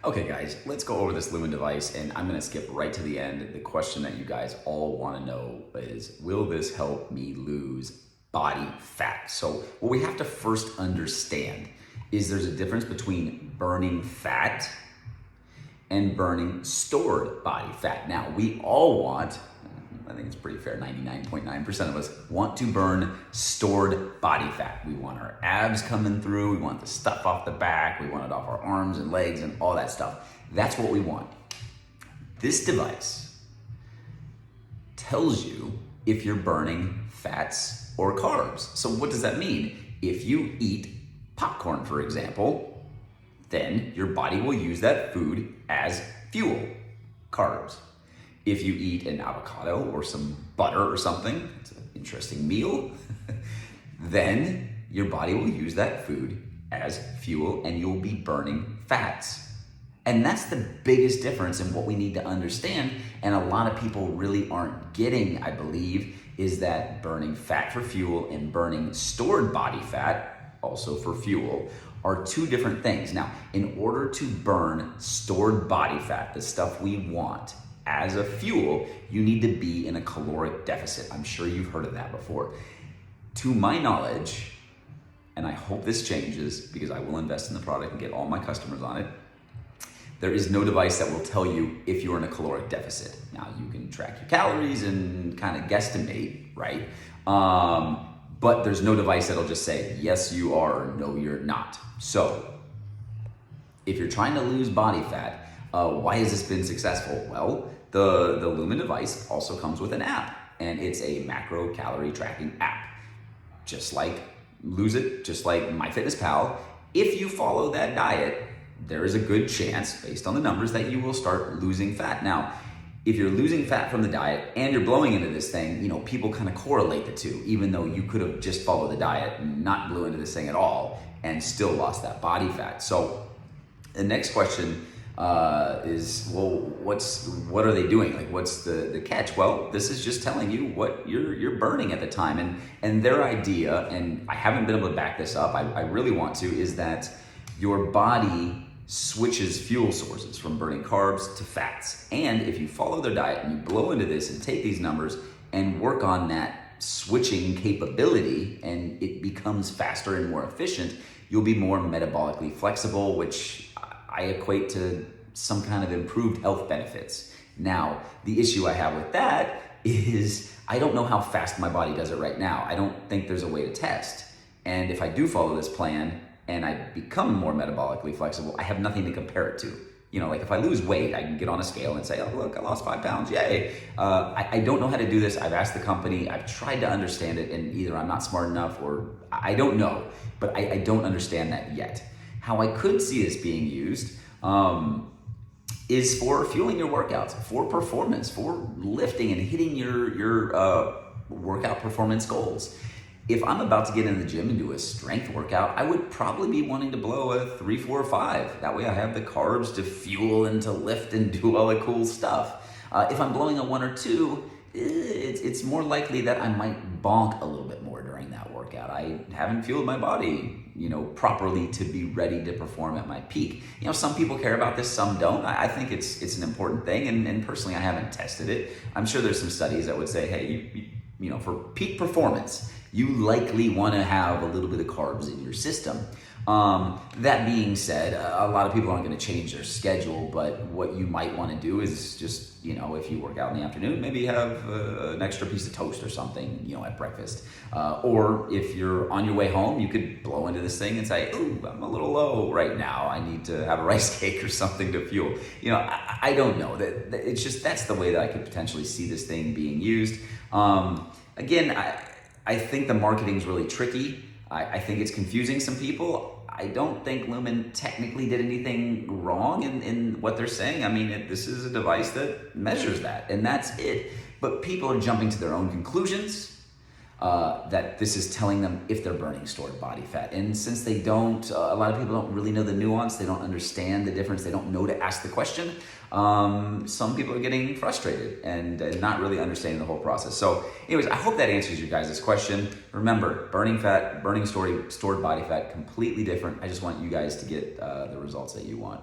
Okay guys, let's go over this Lumen device, and I'm gonna skip right to the end. The question that you guys all wanna know is, will this help me lose body fat? So what we have to first understand is there's a difference between burning fat and burning stored body fat. Now, we all want, I think it's pretty fair, 99.9% of us want to burn stored body fat. We want our abs coming through, we want the stuff off the back, we want it off our arms and legs and all that stuff. That's what we want. This device tells you if you're burning fats or carbs. So what does that mean? If you eat popcorn, for example, then your body will use that food as fuel, carbs. If you eat an avocado or some butter or something, it's an interesting meal, then your body will use that food as fuel and you'll be burning fats. And that's the biggest difference in what we need to understand, and a lot of people really aren't getting, I believe, is that burning fat for fuel and burning stored body fat, also for fuel, are two different things. Now, in order to burn stored body fat, the stuff we want, as a fuel, you need to be in a caloric deficit. I'm sure you've heard of that before. To my knowledge, and I hope this changes because I will invest in the product and get all my customers on it, there is no device that will tell you if you're in a caloric deficit. Now, you can track your calories and kind of guesstimate, right? But there's no device that'll just say, yes, you are, or no, you're not. So, if you're trying to lose body fat, why has this been successful? Well, the Lumen device also comes with an app, and it's a macro calorie tracking app. Just like Lose It, just like MyFitnessPal, if you follow that diet, there is a good chance, based on the numbers, that you will start losing fat. Now, if you're losing fat from the diet and you're blowing into this thing, you know, people kind of correlate the two, even though you could have just followed the diet and not blew into this thing at all and still lost that body fat. So the next question is, well, what are they doing? Like, what's the catch? Well, this is just telling you what you're burning at the time. And their idea, and I haven't been able to back this up, I really want to, is that your body switches fuel sources from burning carbs to fats. And if you follow their diet and you blow into this and take these numbers and work on that switching capability, and it becomes faster and more efficient, you'll be more metabolically flexible, which I equate to some kind of improved health benefits. Now, the issue I have with that is I don't know how fast my body does it right now. I don't think there's a way to test. And if I do follow this plan and I become more metabolically flexible, I have nothing to compare it to. You know, like if I lose weight, I can get on a scale and say, oh, look, I lost 5 pounds, yay. I don't know how to do this. I've asked the company, I've tried to understand it, and either I'm not smart enough or I don't know, but I don't understand that yet. How I could see this being used is for fueling your workouts, for performance, for lifting and hitting your workout performance goals. If I'm about to get in the gym and do a strength workout, I would probably be wanting to blow a 3, 4, 5. That way I have the carbs to fuel and to lift and do all the cool stuff. If I'm blowing a 1 or 2, it's more likely that I might bonk a little bit more during that workout. I haven't fueled my body, properly to be ready to perform at my peak. Some people care about this, some don't. I think it's an important thing, and personally, I haven't tested it. I'm sure there's some studies that would say, hey, for peak performance, you likely want to have a little bit of carbs in your system. That being said, a lot of people aren't going to change their schedule, but what you might want to do is just, if you work out in the afternoon, maybe have an extra piece of toast or something, at breakfast. Or if you're on your way home, you could blow into this thing and say, ooh, I'm a little low right now. I need to have a rice cake or something to fuel. I don't know. It's just, that's the way that I could potentially see this thing being used. Again, I think the marketing is really tricky. I think it's confusing some people. I don't think Lumen technically did anything wrong in what they're saying. I mean, this is a device that measures that, and that's it. But people are jumping to their own conclusions that this is telling them if they're burning stored body fat. And since they don't, a lot of people don't really know the nuance, they don't understand the difference, they don't know to ask the question, some people are getting frustrated and not really understanding the whole process. So anyways, I hope that answers your guys' question. Remember, burning fat, burning stored body fat, completely different. I just want you guys to get the results that you want.